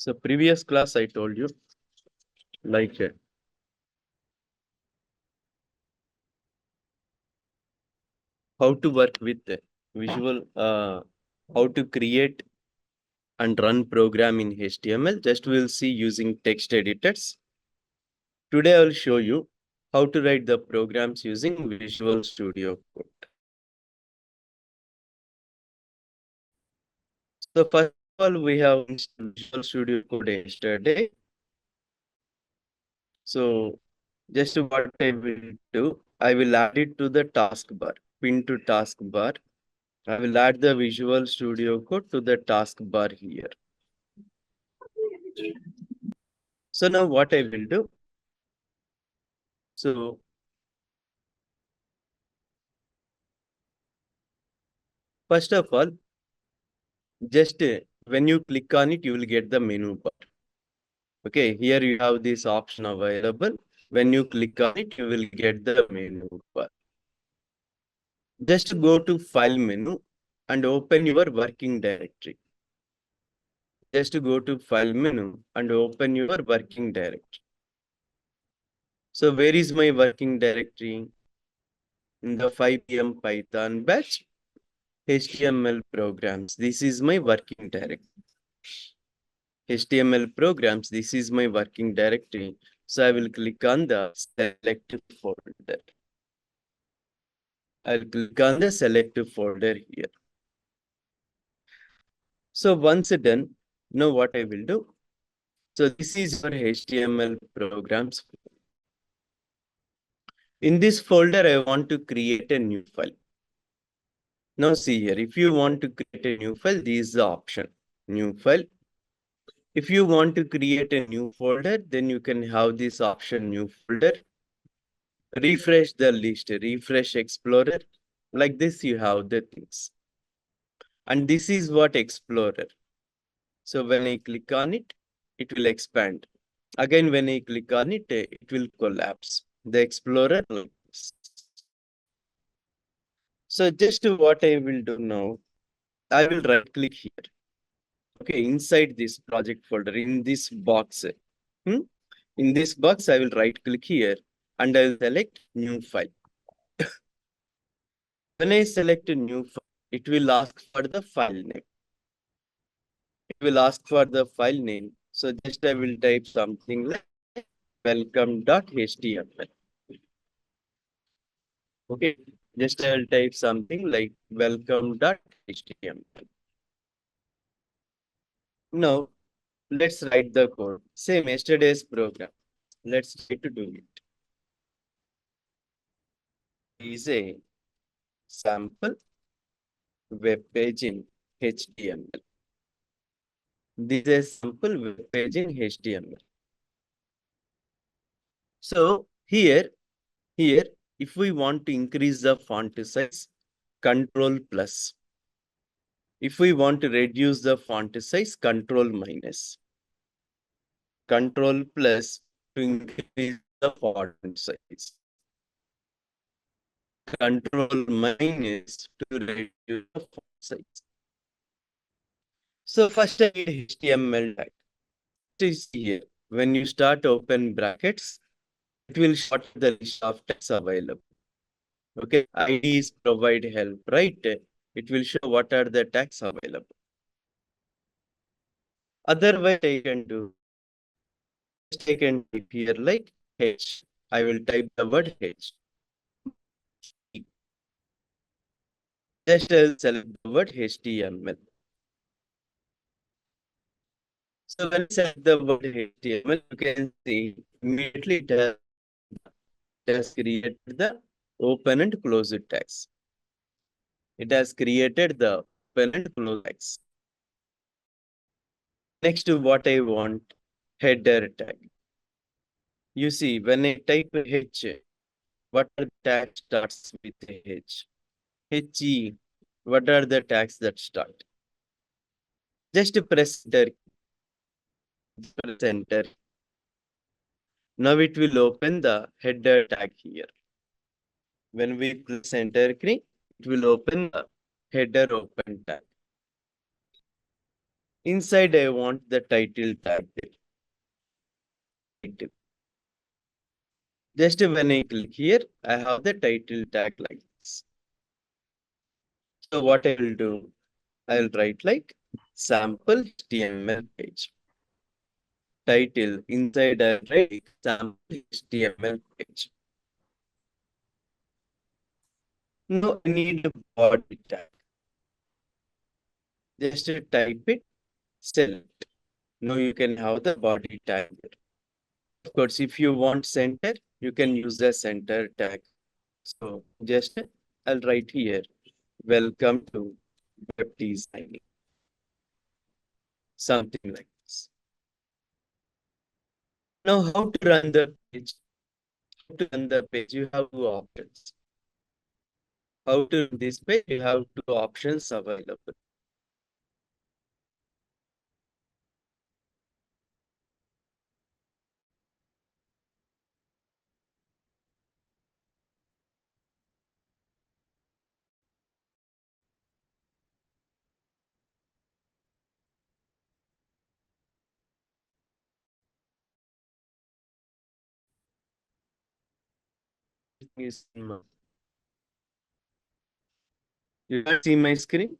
So previous class I told you like how to work with visual, how to create and run program in HTML. Just we'll see using text editors. Today I will show you how to write the programs using Visual Studio Code. So first of all, we have installed Visual Studio Code yesterday. So just what I will do, I will add it to the taskbar, pin to taskbar. I will add the Visual Studio Code to the taskbar here. So now what I will do, so first of all, just when you click on it, you will get the menu bar. Okay, here you have this option available. When you click on it, you will get the menu bar. Just go to File menu and open your working directory. Just go to File menu and open your working directory. So where is my working directory? In the 5 p.m. Python batch, HTML programs. This is my working directory. HTML programs, this is my working directory. So I will click on the select folder. I'll click on the select folder here. So once done, now what I will do? So this is your HTML programs. In this folder, I want to create a new file. Now see here, if you want to create a new file, this is the option, new file. If you want to create a new folder, then you can have this option, new folder. Refresh the list, refresh Explorer. Like this, you have the things. And this is what Explorer. So when I click on it, it will expand. Again, when I click on it, it will collapse. The Explorer. So just what I will do now, I will right click here. Okay, inside this project folder, in this box. In this box, I will right click here and I will select new file. When I select a new file, it will ask for the file name. It will ask for the file name. So just I will type something like welcome.html. Okay, just I will type something like welcome.html. Now, let's write the code. Same yesterday's program. Let's try to do it. Is a sample web page in HTML. This is a sample web page in HTML. So here, if we want to increase the font size, Control plus. If we want to reduce the font size, Control minus. Control plus to increase the font size. Control minus to reduce the font size. So first I need HTML tag. Is here. When you start open brackets, it will show the list of tags available. Okay, IDs provide help, right? It will show what are the tags available. Otherwise, I can do. Just I can type here like H. I will type the word H. Just I will select the word HTML. So when I select the word HTML, you can see immediately it has created the open and close tags. It has created the open and close tags. Next to what I want, header tag. You see, when I type H, what are the tags starts with H? HE, what are the tags that start? Just press enter. Now it will open the header tag here. When we press enter key, it will open the header open tag. Inside, I want the title tag there. Title. Just when I click here, I have the title tag like this. So what I will do, I'll write like sample HTML page. Title inside I'll write sample HTML page. Now I need a body tag. Just type it, select. Now you can have the body tag here. Of course, if you want center, you can use the center tag. So just I'll write here, welcome to web designing. Something like this. Now how to run the page? How to run the page? You have two options. How to run this page? You have two options available. Is you can't see my screen?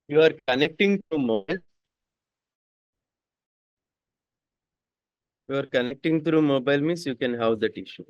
You are connecting to mobile. You are connecting through mobile means you can have that issue.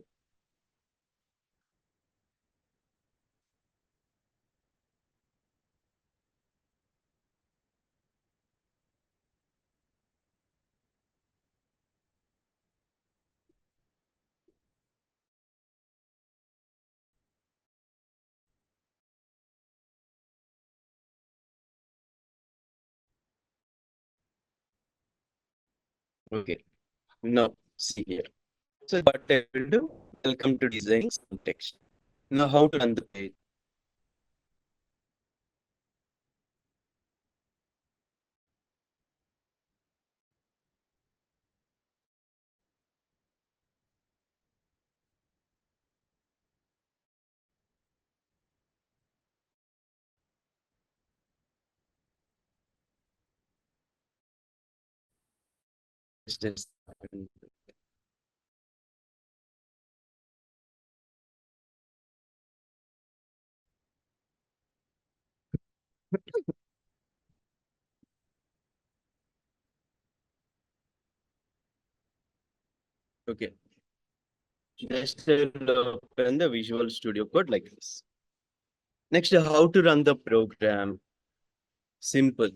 Okay. Now see here. So what I will do, welcome to designing some text. Now how to run the page? Just okay. Just open the Visual Studio Code like this. Next, how to run the program? Simple.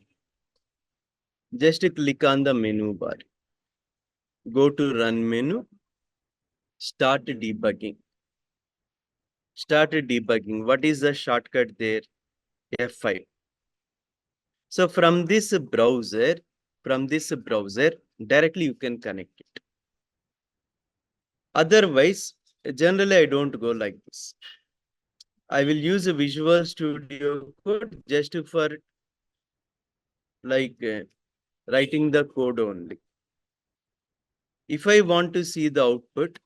Just click on the menu bar. Go to Run menu. Start debugging. Start debugging. What is the shortcut there? F5. So from this browser, directly you can connect it. Otherwise, generally I don't go like this. I will use a Visual Studio Code just for like writing the code only. If I want to see the output,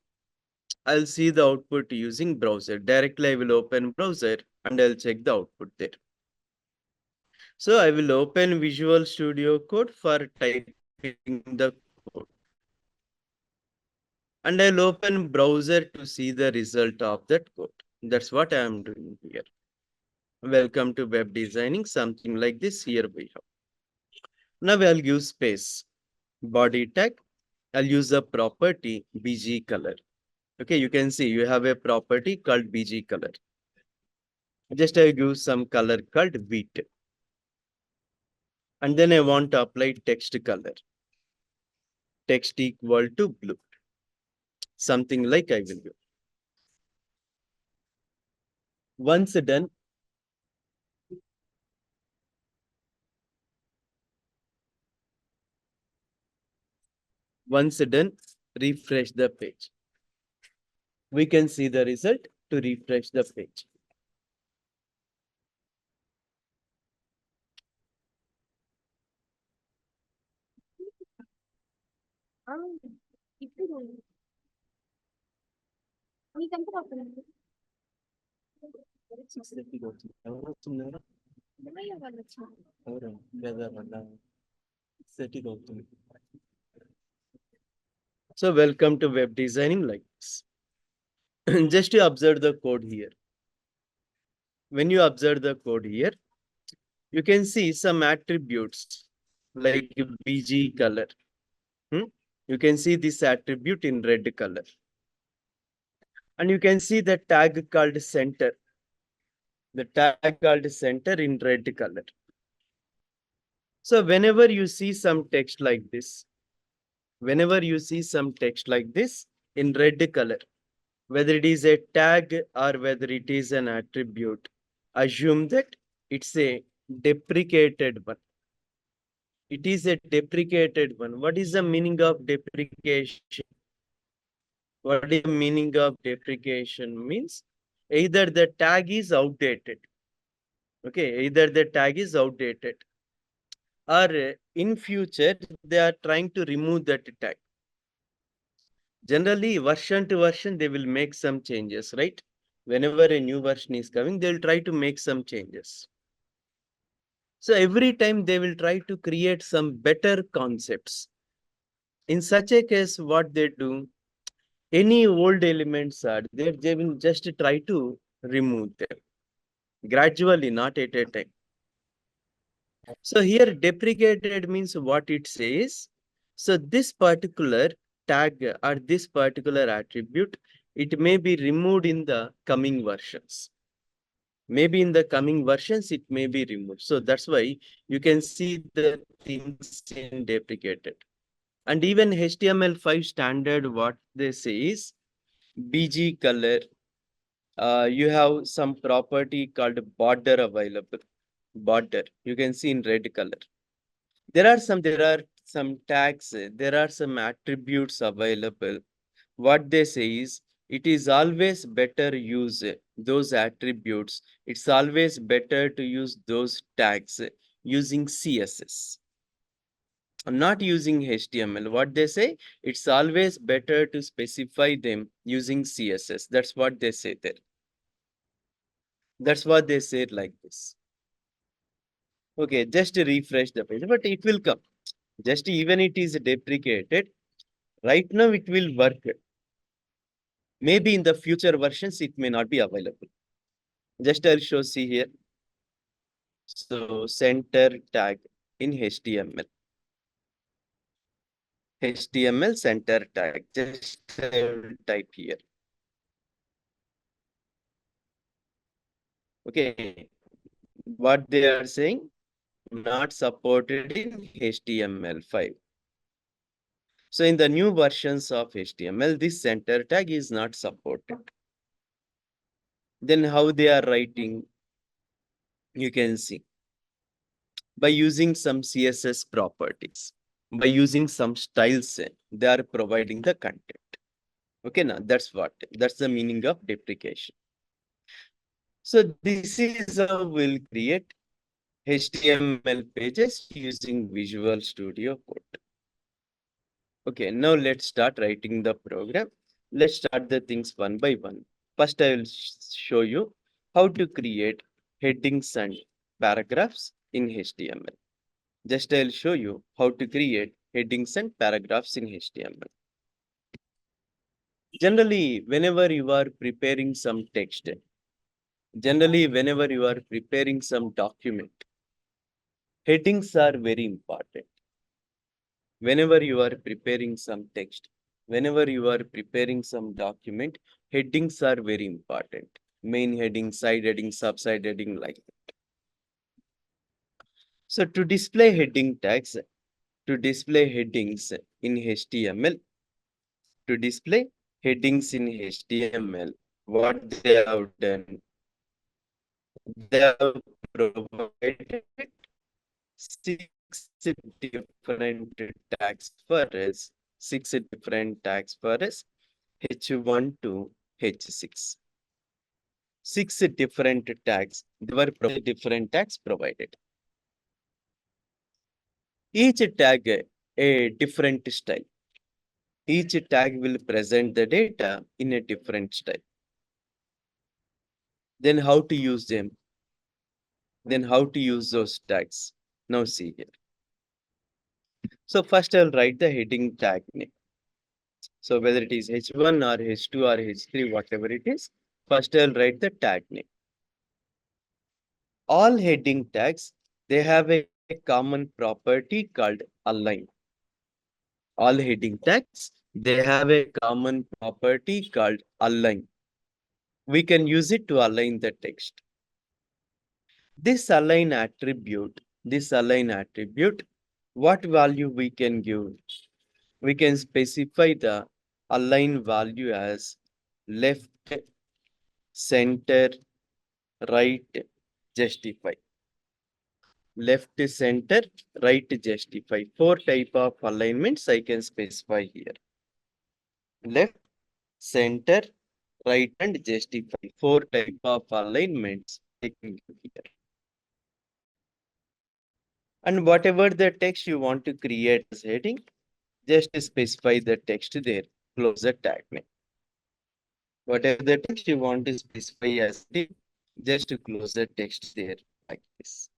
I'll see the output using browser. Directly I will open browser and I'll check the output there. So I will open Visual Studio Code for typing the code. And I'll open browser to see the result of that code. That's what I am doing here. Welcome to web designing, something like this. Here we have. Now I'll give space. Body tag. I'll use the property BG color. Okay, you can see you have a property called BG color. Just I give some color called wheat. And then I want to apply text color. Text equal to blue. Something like I will do. Once done, refresh the page. We can see the result. to refresh the page. So welcome to web designing like this. Just to observe the code here. When you observe the code here, you can see some attributes like BG color. You can see this attribute in red color. And you can see the tag called center. The tag called center in red color. So whenever you see some text like this, whenever you see some text like this in red color, whether it is a tag or whether it is an attribute, assume that it's a deprecated one. It is a deprecated one. What is the meaning of deprecation? What is the meaning of deprecation? Means either the tag is outdated. Okay, either the tag is outdated or in future they are trying to remove that tag. Generally, version to version, they will make some changes, right? Whenever a new version is coming, they'll try to make some changes. So every time they will try to create some better concepts. In such a case, what they do, any old elements are there, they will just try to remove them gradually, not at a time. So here deprecated means what it says. So this particular tag or this particular attribute, it may be removed in the coming versions. Maybe in the coming versions, it may be removed. So that's why you can see the things in deprecated. And even HTML5 standard, what they say is BG color. You have some property called border available. Border, you can see in red color. There are some tags, there are some attributes available. What they say is it is always better use those attributes. It's always better to use those tags using CSS. I'm not using HTML. What they say, it's always better to specify them using CSS. That's what they say there. That's what they said like this. Okay, just to refresh the page, but it will come. Just even it is deprecated, right now it will work. Maybe in the future versions, it may not be available. Just I'll show, see here. So center tag in HTML. HTML center tag. Just I will type here. Okay. What they are saying? Not supported in HTML5. So in the new versions of HTML, this center tag is not supported. Then how they are writing? You can see by using some CSS properties, by using some styles, they are providing the content. Okay, now that's the meaning of deprecation. So this is how we'll create HTML pages using Visual Studio Code. Okay, now let's start writing the program. Let's start the things one by one. First, I will show you how to create headings and paragraphs in HTML. Just I'll show you how to create headings and paragraphs in HTML. Generally, whenever you are preparing some text, generally whenever you are preparing some document, headings are very important. Whenever you are preparing some text, whenever you are preparing some document, headings are very important. Main heading, side heading, subside heading, like that. So to display heading tags, to display headings in HTML, to display headings in HTML, what they have done, they have provided 6 different tags for us, 6 different tags for us, H1 to H6. 6 different tags. They were different tags provided. Each tag a different style. Each tag will present the data in a different style. Then how to use them? Then how to use those tags? Now see here. So first I'll write the heading tag name. So whether it is H1 or H2 or H3, whatever it is, first I'll write the tag name. All heading tags, they have a common property called align. All heading tags, they have a common property called align. We can use it to align the text. This align attribute, what value we can give? We can specify the align value as left, center, right, justify. Left, center, right, justify. 4 type of alignments I can specify here. Left, center, right, and justify. 4 type of alignments I can give here. And whatever the text you want to create as heading, just specify the text there, close the tag name. Whatever the text you want to specify as heading, just to close the text there like this.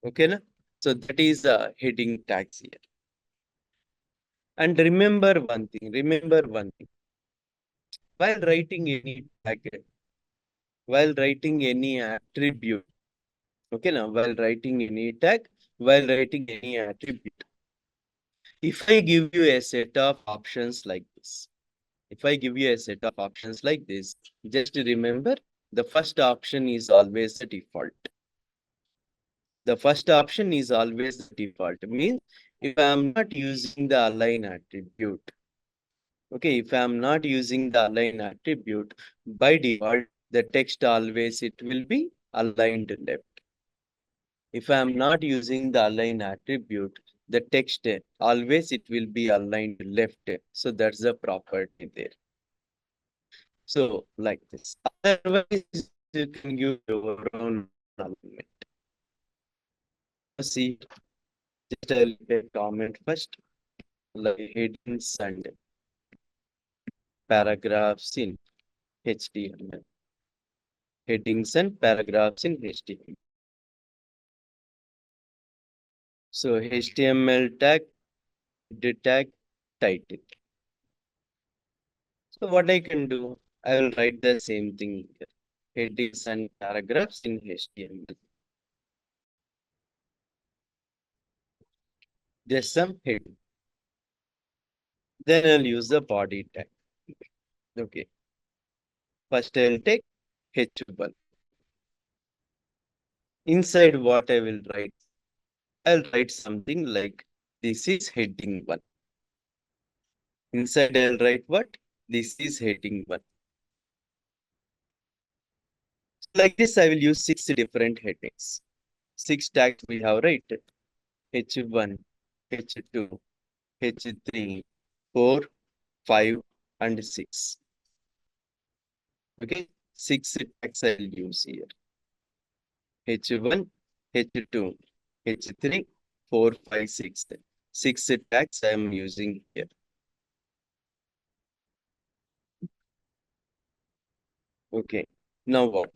Okay, na? So that is the heading tags here. And remember one thing, while writing any tag, while writing any attribute, okay, now while writing any tag, while writing any attribute, if I give you a set of options like this, if I give you a set of options like this, just remember the first option is always the default. The first option is always the default. Means if I am not using the align attribute, okay, if I am not using the align attribute, by default, the text always it will be aligned left. If I am not using the align attribute, the text always it will be aligned left. So that's the property there. So like this. Otherwise, you can give your own alignment. See, just I'll take comment first, like headings and paragraphs in HTML. Headings and paragraphs in HTML. So HTML tag, the tag, title. So what I can do, I will write the same thing here. Headings and paragraphs in HTML. Just some heading. Then I'll use the body tag. Okay. First I'll take H1. Inside what I will write, I'll write something like this is heading 1. Inside I'll write what? This is heading 1. Like this, I will use 6 different headings. 6 tags we have, right? H1, H2, H3, 4, 5, and 6. Okay, 6 tags I will use here. H1, H2, H3, 4, 5, 6. 6 tags I am using here. Okay, now what?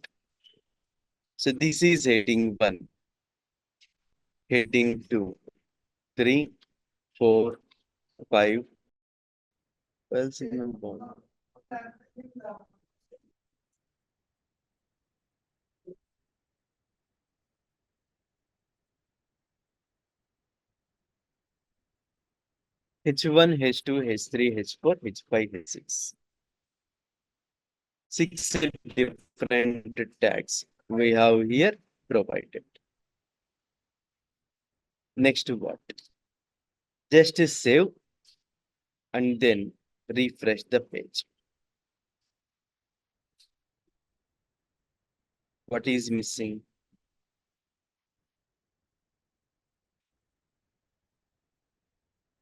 So this is heading 1, heading 2, 3, 4, 5. Well, H1, H2, H3, H4, H5, H6. 6 different tags we have here provided. Next what? Just save and then refresh the page. What is missing?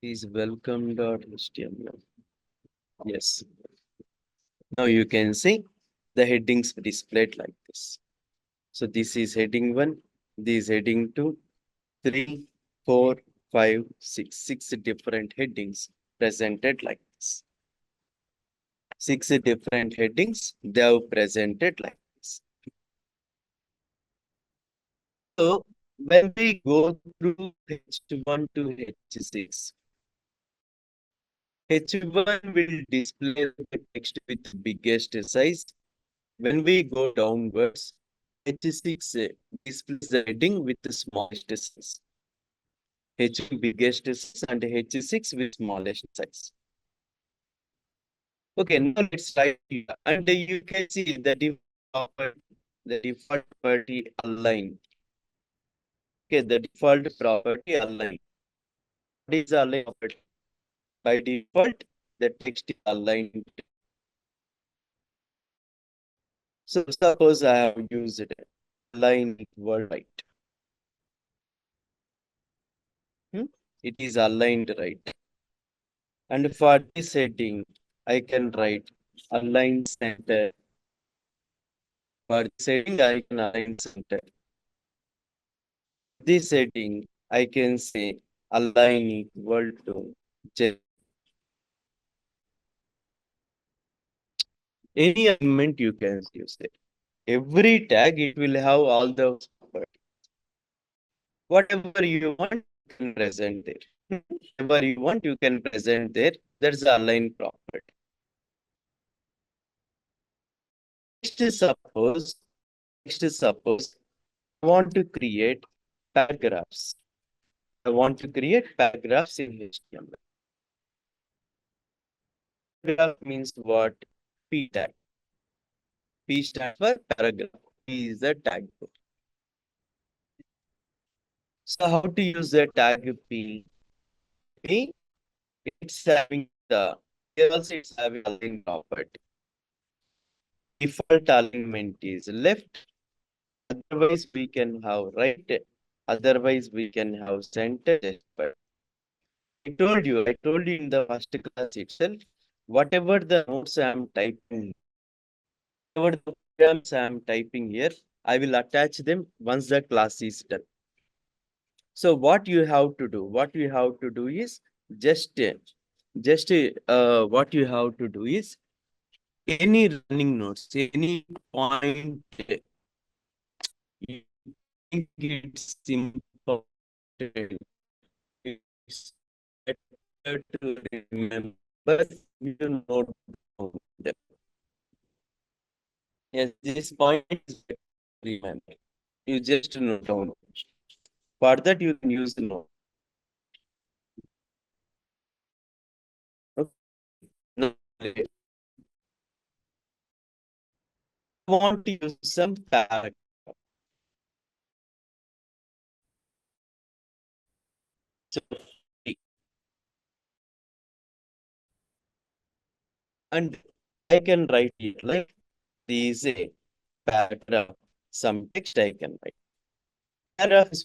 Is welcome.html. Yes. Now you can see the headings displayed like this. So this is heading 1, this is heading 2, 3, 4, 5, 6. 6 different headings presented like this. 6 different headings they have presented like this. So when we go through H1 to H6, H1 will display the text with biggest size. When we go downwards, H6 displays the heading with the smallest size. H1 biggest size and H6 with smallest size. Okay, now let's write here. And you can see the default property align. Okay, the default property align. What is align property? By default, the text is aligned. So suppose I have used align equal right. It is aligned right. And for this heading, I can write align center. For this heading, I can align center. This heading, I can say align equal to J. Any element you can use it. Every tag, it will have all the properties. Whatever you want, you can present there. Whatever you want, you can present there. That's the align property. Next suppose I want to create paragraphs. I want to create paragraphs in HTML. Paragraph means what? P tag. P stands for paragraph. P is the tag. So how to use the tag P? P, it's having the, here also it's having align property. Default alignment is left. Otherwise we can have right. Otherwise we can have center. But I told you in the first class itself, whatever the notes I am typing, whatever the programs I am typing here, I will attach them once the class is done. So what you have to do? What you have to do is just what you have to do is any running notes, any point you think it's important, it's better to remember, you note down them. Yes, this point is better to remember. You just note down. For that, you can use the note. Okay. Now, I want to use some paragraph. So, and I can write it like this a paragraph. Some text I can write. Paragraph is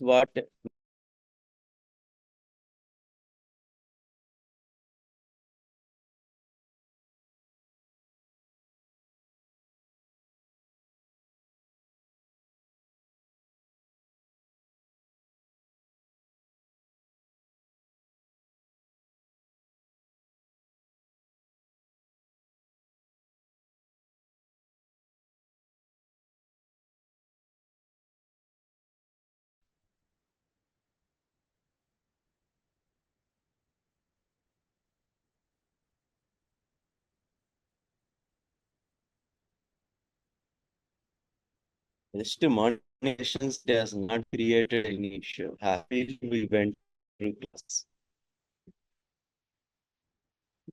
just monetizations does not created any issue. Happily we went through class.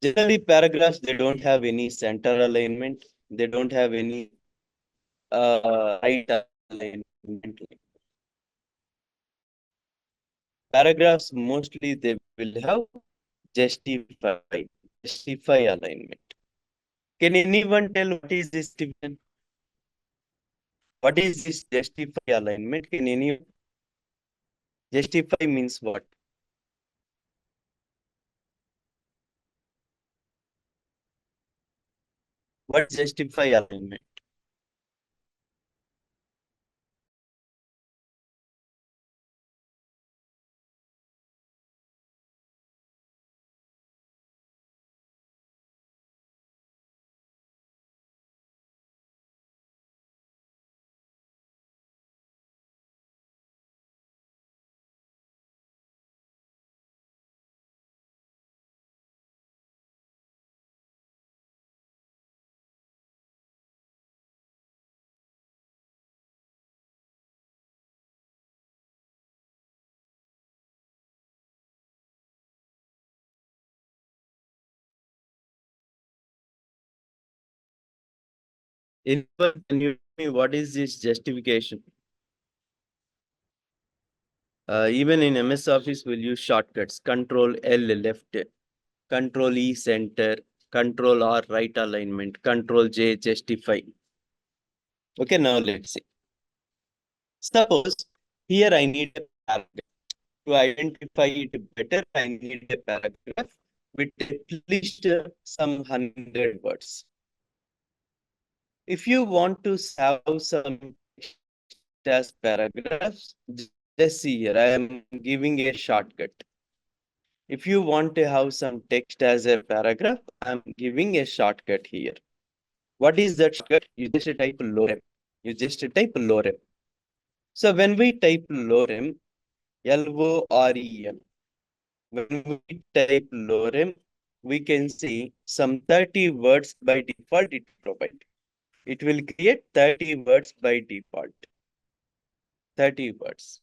Generally, paragraphs they don't have any center alignment. They don't have any right alignment. Paragraphs mostly they will have justify justify alignment. Can anyone tell what is this division? What is this justify alignment? Can any justify means what? What justify alignment? In Word, can you tell me what is this justification? Even in MS Office, we'll use shortcuts. Control L left, Control E center, Control R right alignment, Control J justify. Okay, now let's see. Suppose here I need a paragraph. To identify it better, I need a paragraph with at least some 100 words. If you want to have some as paragraphs, just see here, I am giving a shortcut. If you want to have some text as a paragraph, I'm giving a shortcut here. What is that shortcut? You just type lorem. You just type lorem. So when we type lorem, Lorem, when we type lorem, we can see some 30 words by default it provides. It will create 30 words by default. 30 words.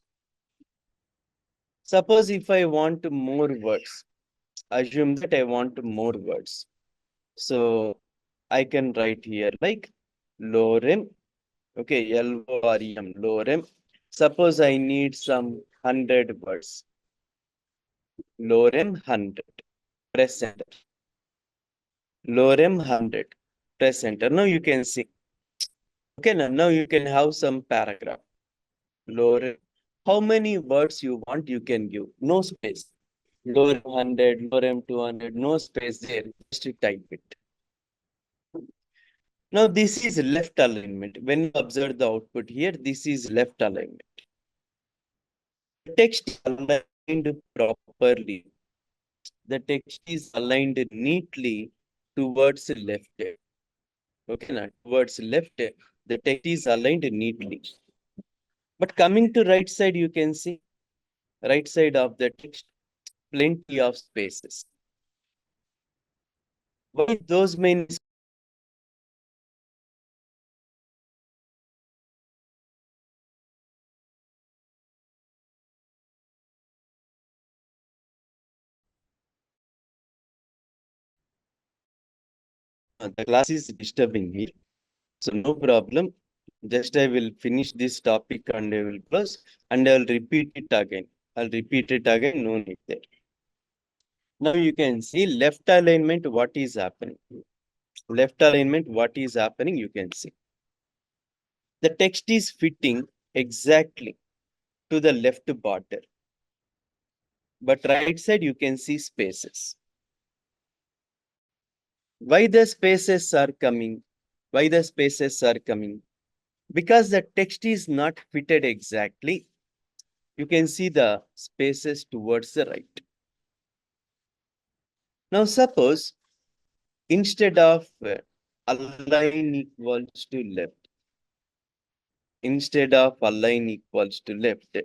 Suppose if I want more words, assume that I want more words. So I can write here like lorem, okay, Lorem, lorem. Suppose I need some 100 words. Lorem 100, press enter. Lorem 100, press enter. Now you can see. Okay, now you can have some paragraph. Lorem, how many words you want, you can give. No space. Lorem 100, lorem 200, no space there. Just type it. Now this is left alignment. When you observe the output here, this is left alignment. The text is aligned properly. The text is aligned neatly towards left. Okay, now towards left, the text is aligned neatly. But coming to right side, you can see right side of the text, plenty of spaces. Why those many? The class is disturbing me. So no problem. Just I will finish this topic and I will close and I will repeat it again. I'll repeat it again, no need there. Now you can see left alignment, what is happening. Left alignment, what is happening, you can see. The text is fitting exactly to the left border. But right side, you can see spaces. Why the spaces are coming? Why the spaces are coming? Because the text is not fitted exactly. You can see the spaces towards the right. Now suppose instead of align equals to left, instead of align equals to left,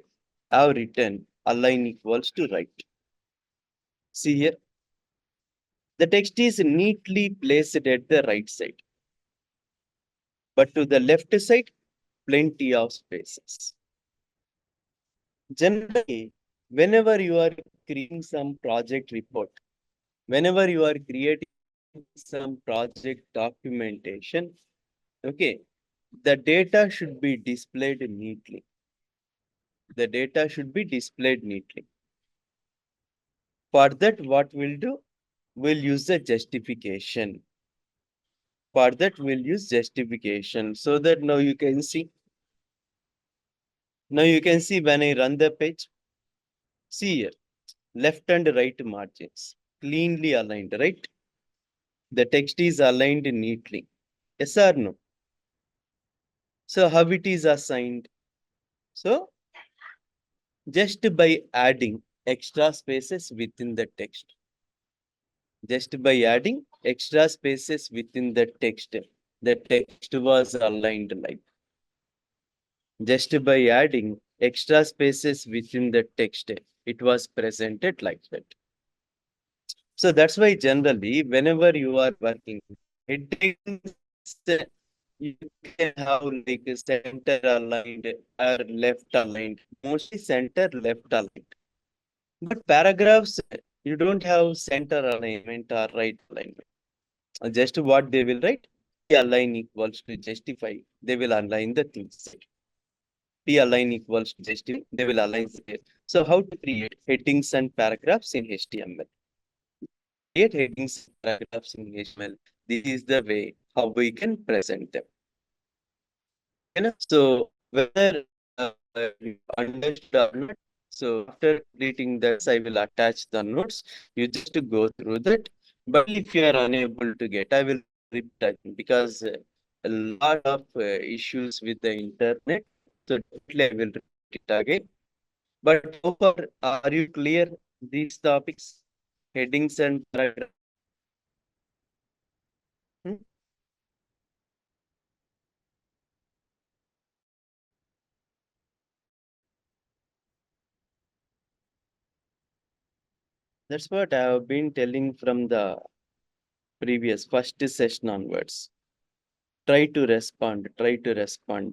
I have written align equals to right. See here, the text is neatly placed at the right side, but to the left side, plenty of spaces. Generally, whenever you are creating some project report, whenever you are creating some project documentation, okay, the data should be displayed neatly. The data should be displayed neatly. For that, what we'll do? We'll use the justification. For that, we'll use justification so that now you can see. Now you can see when I run the page, see here, left and right margins, cleanly aligned, right? The text is aligned neatly. Yes or no? So how it is assigned? So just by adding extra spaces within the text. Just by adding extra spaces within the text was aligned like. Just by adding extra spaces within the text, it was presented like that. So that's why generally, whenever you are working, headings, you can have like center aligned or left aligned, mostly center left aligned. But paragraphs, you don't have center alignment or right alignment. Just what they will write, align equals to justify, they will align the things. P align equals to justify, they will align there. So how to create headings and paragraphs in HTML? Create headings and paragraphs in HTML. This is the way how we can present them. So whether you understood or not, so after completing this, I will attach the notes. You just go through that. But if you are unable to get, I will repeat again because a lot of issues with the internet. So definitely I will repeat it again. But so far, are you clear these topics, headings and paragraph? Hmm? That's what I have been telling from the previous first session onwards. Try to respond,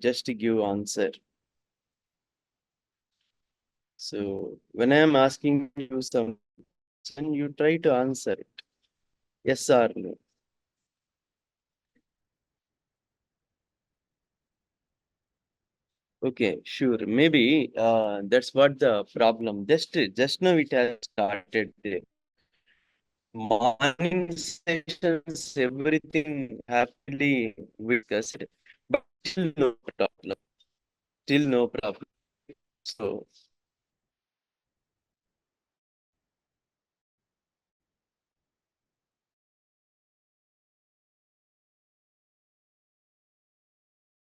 just to give answer. So when I am asking you some question, you try to answer it. Yes or no. Okay, sure. Maybe that's what the problem. Just now it has started there. Morning sessions, everything happily we discussed, but still no problem. Still no problem. So